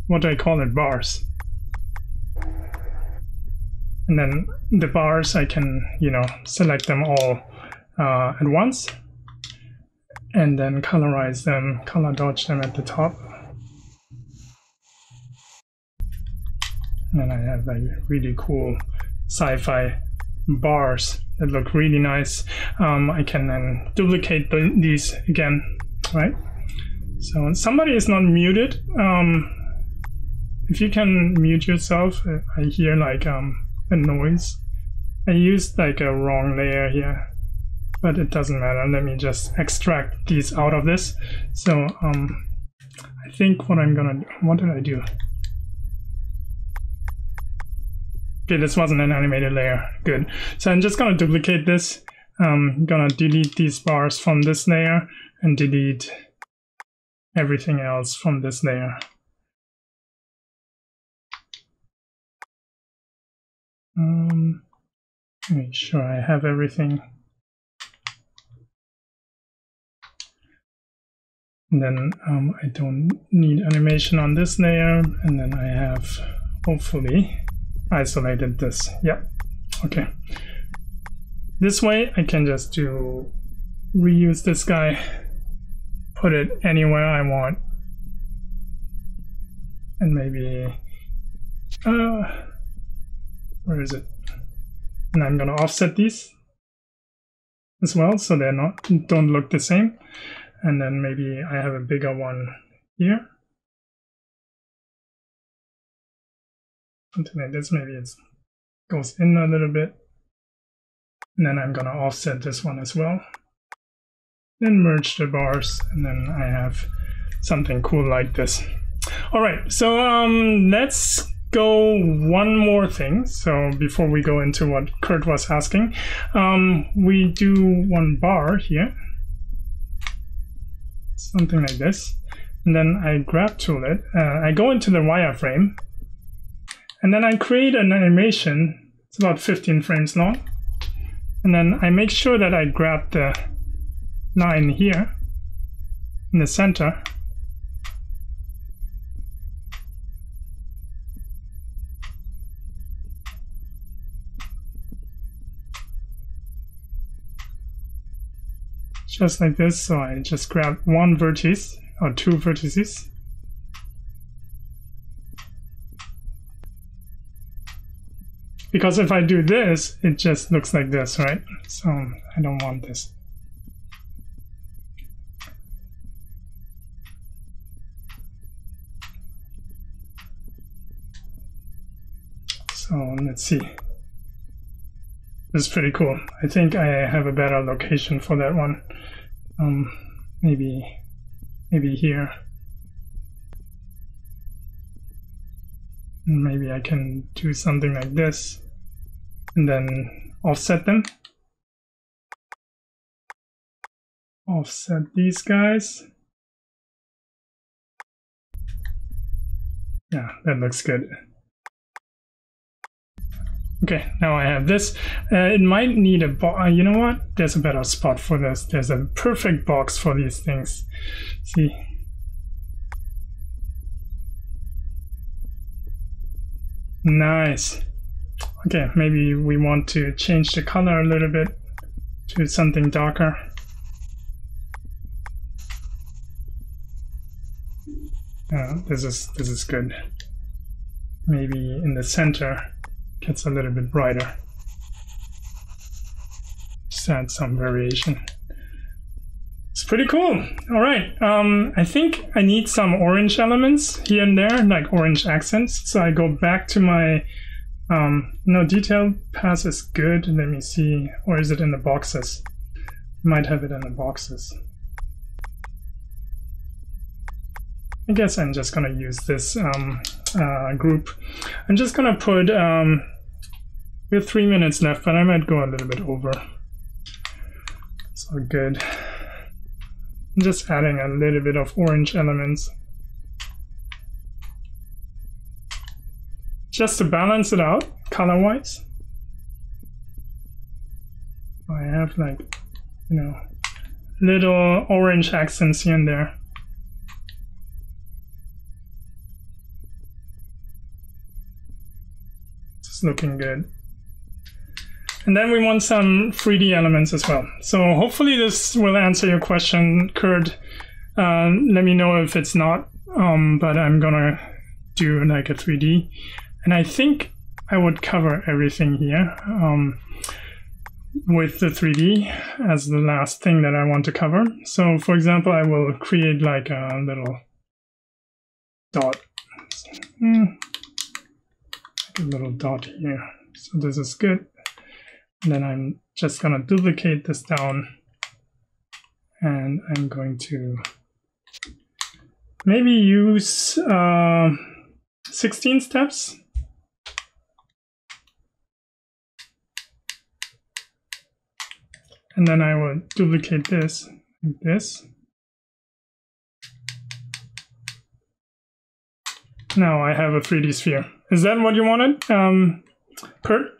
what do I call it? Bars. And then the bars, I can, you know, select them all at once. And then colorize them, color dodge them at the top. And then I have like really cool sci-fi bars that look really nice. I can then duplicate these again, right? So when somebody is not muted, if you can mute yourself, I hear like a noise. I used like a wrong layer here, but it doesn't matter. Let me just extract these out of this. So I think what I'm gonna do, what did I do? Okay, this wasn't an animated layer. Good. So I'm just gonna duplicate this. I'm gonna delete these bars from this layer and delete everything else from this layer. Make sure I have everything. And then I don't need animation on this layer. And then I have hopefully isolated this. Yeah, okay. This way I can just reuse this guy, put it anywhere I want. And maybe, where is it? And I'm gonna offset these as well, so they're don't look the same. And then maybe I have a bigger one here. Something like this, maybe it goes in a little bit. And then I'm gonna offset this one as well. Then merge the bars, and then I have something cool like this. All right, so let's go one more thing. So before we go into what Kurt was asking, we do one bar here, something like this, and then I grab tool it. I go into the wireframe, and then I create an animation. It's about 15 frames long, and then I make sure that I grab the line here in the center. Just like this, so I just grab one vertex or two vertices. Because if I do this, it just looks like this, right? So I don't want this. So let's see. This is pretty cool. I think I have a better location for that one. Maybe here. Maybe I can do something like this and then offset them. Offset these guys. Yeah, that looks good. Okay, now I have this. It might need a box. You know what? There's a better spot for this. There's a perfect box for these things. See? Nice. Okay, maybe we want to change the color a little bit to something darker. This is good. Maybe in the center gets a little bit brighter. Just add some variation. It's pretty cool. All right. I think I need some orange elements here and there, like orange accents. So I go back to my no, detail pass is good. Let me see. Or is it in the boxes? Might have it in the boxes. I guess I'm just gonna use this group. I'm just gonna put, we have 3 minutes left, but I might go a little bit over. It's all good. I'm just adding a little bit of orange elements. Just to balance it out, color-wise. I have like, you know, little orange accents here and there. Looking good. And then we want some 3D elements as well. So hopefully this will answer your question, Kurt. Let me know if it's not, but I'm gonna do like a 3D. And I think I would cover everything here with the 3D as the last thing that I want to cover. So for example, I will create like a little dot. A little dot here. So this is good. And then I'm just gonna duplicate this down and I'm going to maybe use 16 steps. And then I will duplicate this like this. Now I have a 3D sphere. Is that what you wanted, Kurt?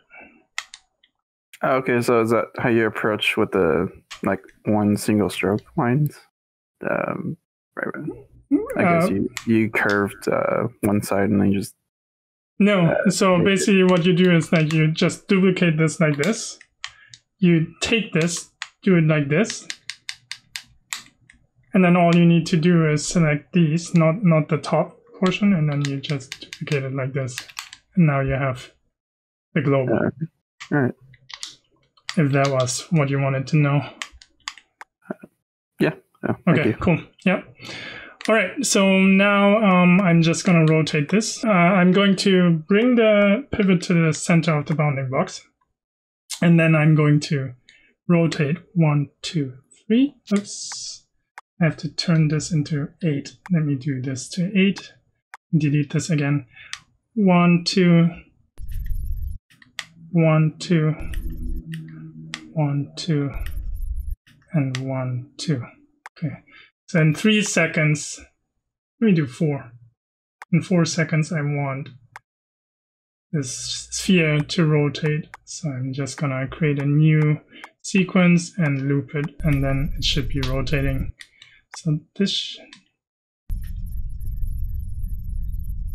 Okay, so is that how you approach with the like one single stroke lines? Right. I guess you curved one side and then you just no. So basically, what you do is like you just duplicate this like this. You take this, do it like this, and then all you need to do is select these, not the top portion, and then you just duplicate it like this, and now you have the globe. All right. If that was what you wanted to know. Yeah. Okay, cool. Yep. All right, so now I'm just going to rotate this. I'm going to bring the pivot to the center of the bounding box, and then I'm going to rotate 1, 2, 3. Oops. I have to turn this into 8. Let me do this to 8. Delete this again. 1, 2, 1, 2, 1, 2, and 1, 2. Okay. So in 3 seconds, let me do 4. In 4 seconds, I want this sphere to rotate. So I'm just gonna create a new sequence and loop it, and then it should be rotating. So this.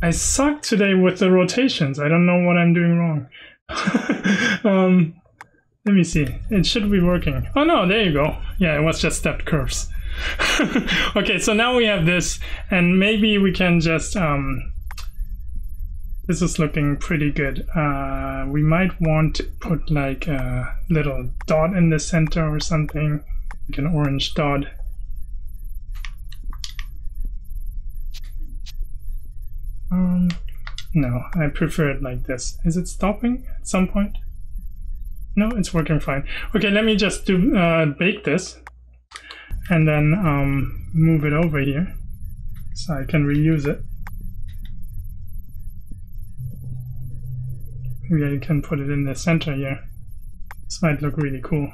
I suck today with the rotations. I don't know what I'm doing wrong. Let me see. It should be working. Oh no, there you go. Yeah, it was just stepped curves. Okay, so now we have this, and maybe we can just this is looking pretty good. We might want to put like a little dot in the center or something, like an orange dot. No, I prefer it like this. Is it stopping at some point? No, it's working fine. Okay, let me just do bake this and then move it over here so I can reuse it. Maybe I can put it in the center here. This might look really cool.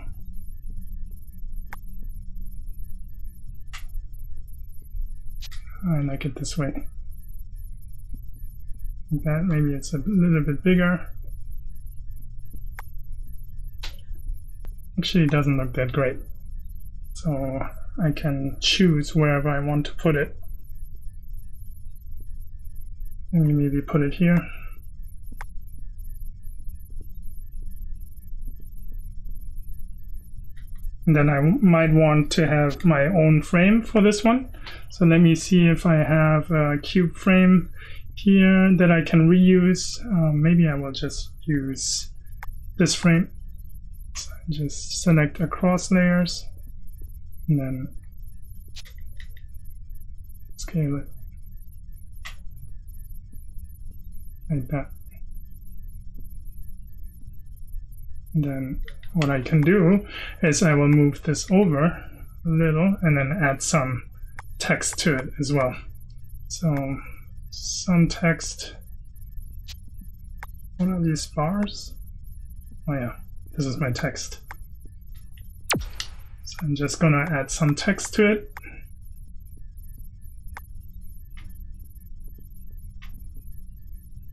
I like it this way. Like that, maybe it's a little bit bigger. Actually, it doesn't look that great. So I can choose wherever I want to put it. And maybe put it here. And then I might want to have my own frame for this one. So let me see if I have a cube frame here that I can reuse. Maybe I will just use this frame. So just select across layers and then scale it like that. And then what I can do is I will move this over a little and then add some text to it as well. So some text. What are these bars? Oh yeah, this is my text. So I'm just gonna add some text to it.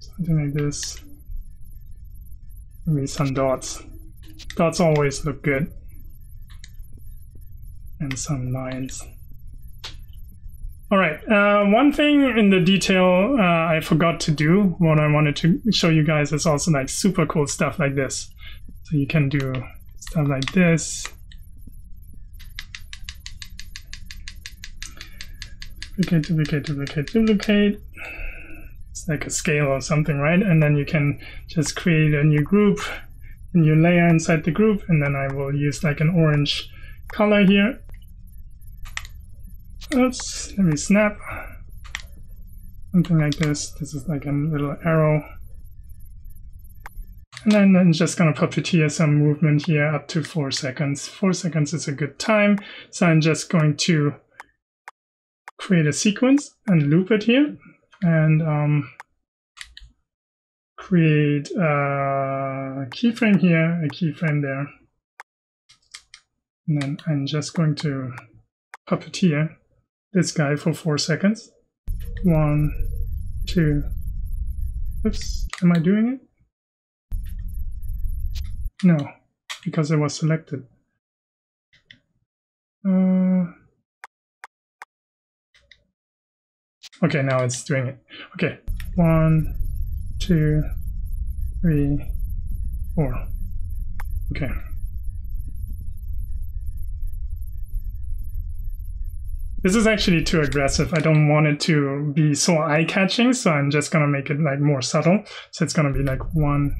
Something like this. Maybe some dots. Dots always look good. And some lines. All right, one thing in the detail I forgot to do, what I wanted to show you guys is also like super cool stuff like this. So you can do stuff like this. Duplicate, duplicate, duplicate, duplicate. It's like a scale or something, right? And then you can just create a new group, a new layer inside the group, and then I will use like an orange color here. Oops, let me snap. Something like this. This is like a little arrow. And then I'm just gonna puppeteer some movement here up to 4 seconds. 4 seconds is a good time. So I'm just going to create a sequence and loop it here. And create a keyframe here, a keyframe there. And then I'm just going to puppeteer this guy for 4 seconds. 1, 2. Oops, am I doing it? No, because it was selected. Okay, now it's doing it. Okay, 1, 2, 3, 4. Okay. This is actually too aggressive. I don't want it to be so eye-catching, so I'm just gonna make it like more subtle. So it's gonna be like 1,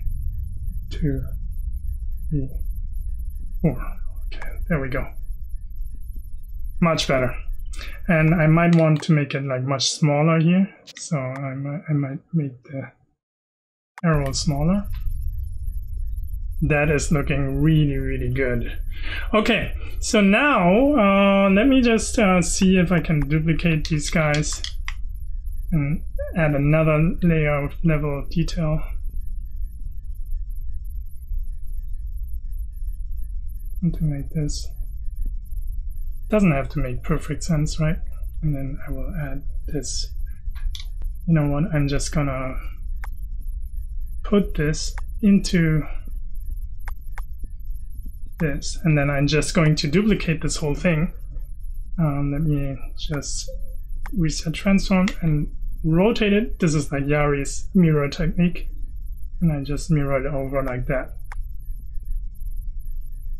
2, 3, 4. Okay, there we go. Much better. And I might want to make it like much smaller here. So I might make the arrow smaller. That is looking really, really good. Okay, so now let me just see if I can duplicate these guys and add another layer of level of detail. Something like this. Doesn't have to make perfect sense, right? And then I will add this. You know what? I'm just gonna put this into this, and then I'm just going to duplicate this whole thing. Let me just reset transform and rotate it. This is like Yari's mirror technique, and I just mirror it over like that.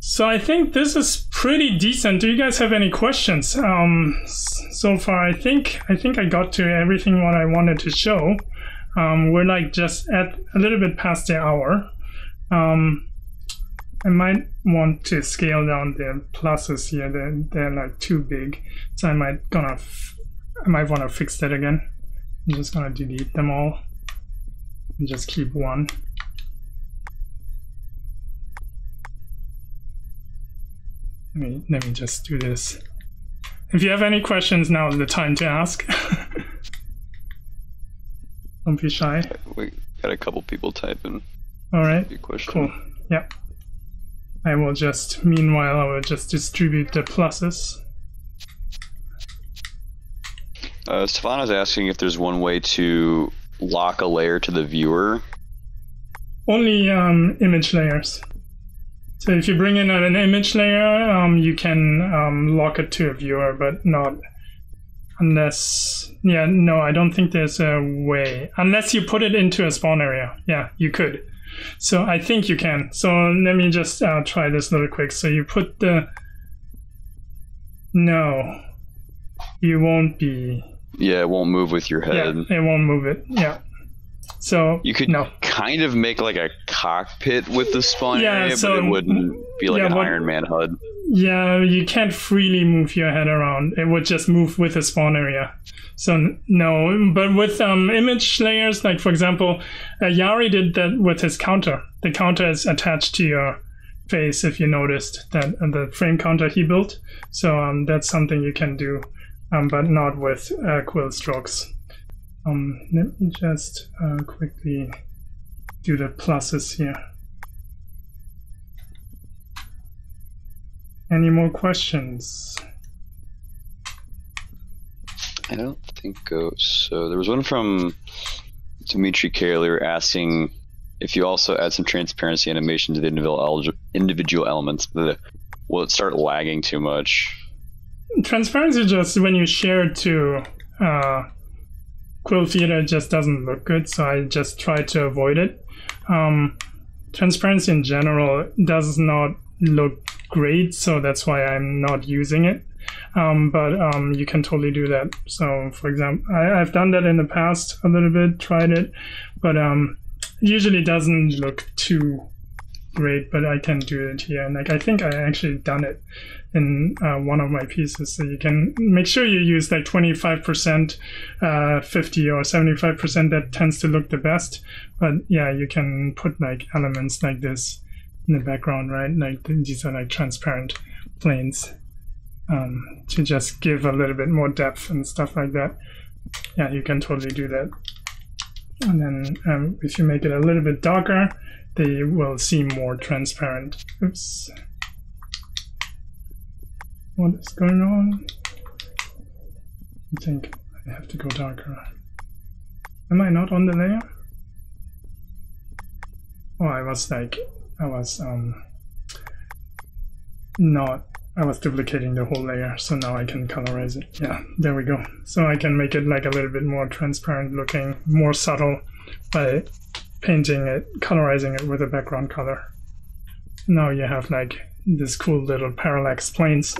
So I think this is pretty decent. Do you guys have any questions? So far, I think I got to everything what I wanted to show. We're like just at a little bit past the hour. I might want to scale down the pluses here. They're like too big, so I might want to fix that again. I'm just gonna delete them all and just keep one. Let me just do this. If you have any questions, now is the time to ask. Don't be shy. We got a couple people typing. All right. Question. Cool. Yeah. Meanwhile, I will just distribute the pluses. Stefano's asking if there's one way to lock a layer to the viewer. Only image layers. So if you bring in an image layer, you can lock it to a viewer, but not unless... Yeah, no, I don't think there's a way. Unless you put it into a spawn area. Yeah, you could. So I think you can. So let me just try this a little quick. So you put the... No. You won't be... Yeah, it won't move with your head. Yeah, it won't move it. Yeah. So you could kind of make like a cockpit with the spawn area, so, but it wouldn't be like an Iron Man HUD. Yeah, you can't freely move your head around. It would just move with the spawn area. So no, but with image layers, like for example, Yari did that with his counter. The counter is attached to your face, if you noticed that the frame counter he built. So that's something you can do, but not with Quill strokes. Let me just quickly do the pluses here. Any more questions? I don't think so. There was one from Dimitri Kaler asking if you also add some transparency animation to the individual elements, will it start lagging too much? Transparency just when you share it to Quill Theater, it just doesn't look good, so I just try to avoid it. Transparency in general does not look great, so that's why I'm not using it. But you can totally do that. So for example, I've done that in the past a little bit, tried it, but usually doesn't look too great, but I can do it here. And like I think I actually done it in one of my pieces. So you can make sure you use like 25%, 50 or 75%. That tends to look the best. But yeah, you can put like elements like this in the background, right? Like these are like transparent planes to just give a little bit more depth and stuff like that. Yeah, you can totally do that. And then if you make it a little bit darker, they will seem more transparent. Oops. What is going on? I think I have to go darker. Am I not on the layer? Oh, I was duplicating the whole layer, so now I can colorize it. Yeah, there we go. So I can make it like a little bit more transparent looking, more subtle by painting it, colorizing it with a background color. Now you have like this cool little parallax planes.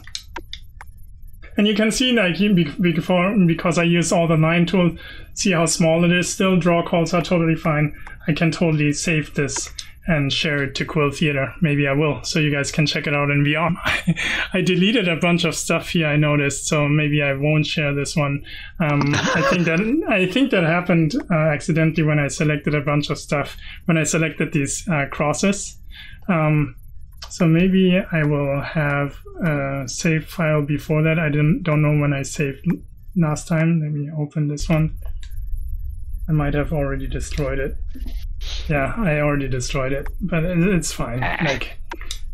And you can see like because I use all the line tool, see how small it is still. Draw calls are totally fine. I can totally save this and share it to Quill Theater. Maybe I will, so you guys can check it out in VR. I deleted a bunch of stuff here, I noticed, so maybe I won't share this one. I think that happened accidentally when I selected a bunch of stuff, when I selected these crosses. So maybe I will have a save file before that. I don't know when I saved last time. Let me open this one. I might have already destroyed it. Yeah, I already destroyed it, but it's fine. Like,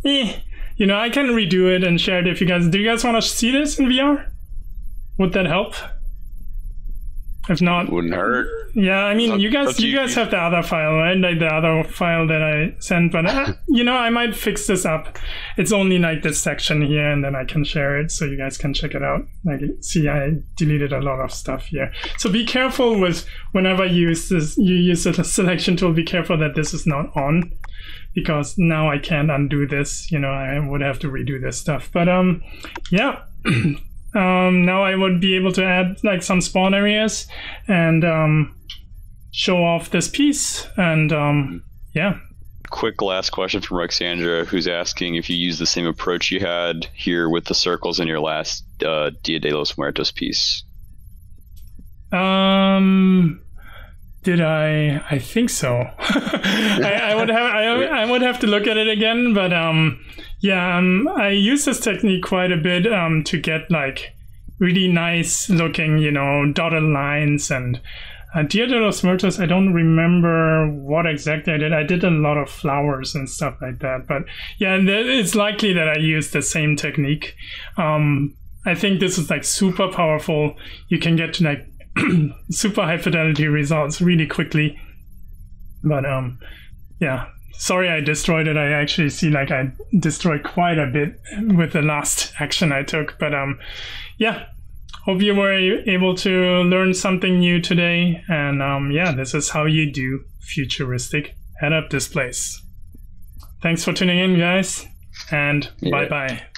you know, I can redo it and share it if you guys... Do you guys want to see this in VR? Would that help? If not... Wouldn't hurt. Yeah, I mean, you guys have the other file, right? Like the other file that I sent, but you know, I might fix this up. It's only like this section here, and then I can share it so you guys can check it out. Like, see, I deleted a lot of stuff here. So be careful with whenever you use the selection tool, be careful that this is not on, because now I can't undo this. You know, I would have to redo this stuff. But yeah. Now I would be able to add like some spawn areas and show off this piece, and yeah. Quick last question from Roxandra, who's asking if you use the same approach you had here with the circles in your last Dia de los Muertos piece. Did I think so. I would have to look at it again, but Yeah, I use this technique quite a bit to get like really nice looking, dotted lines. And Dia de los Muertos, I don't remember what exactly I did. I did a lot of flowers and stuff like that. But yeah, it's likely that I used the same technique. I think this is like super powerful. You can get to like super high fidelity results really quickly. But yeah, sorry I destroyed it. I actually see like I destroyed quite a bit with the last action I took. But yeah, hope you were able to learn something new today. And yeah, this is how you do futuristic head-up displays. Thanks for tuning in, guys, and bye-bye.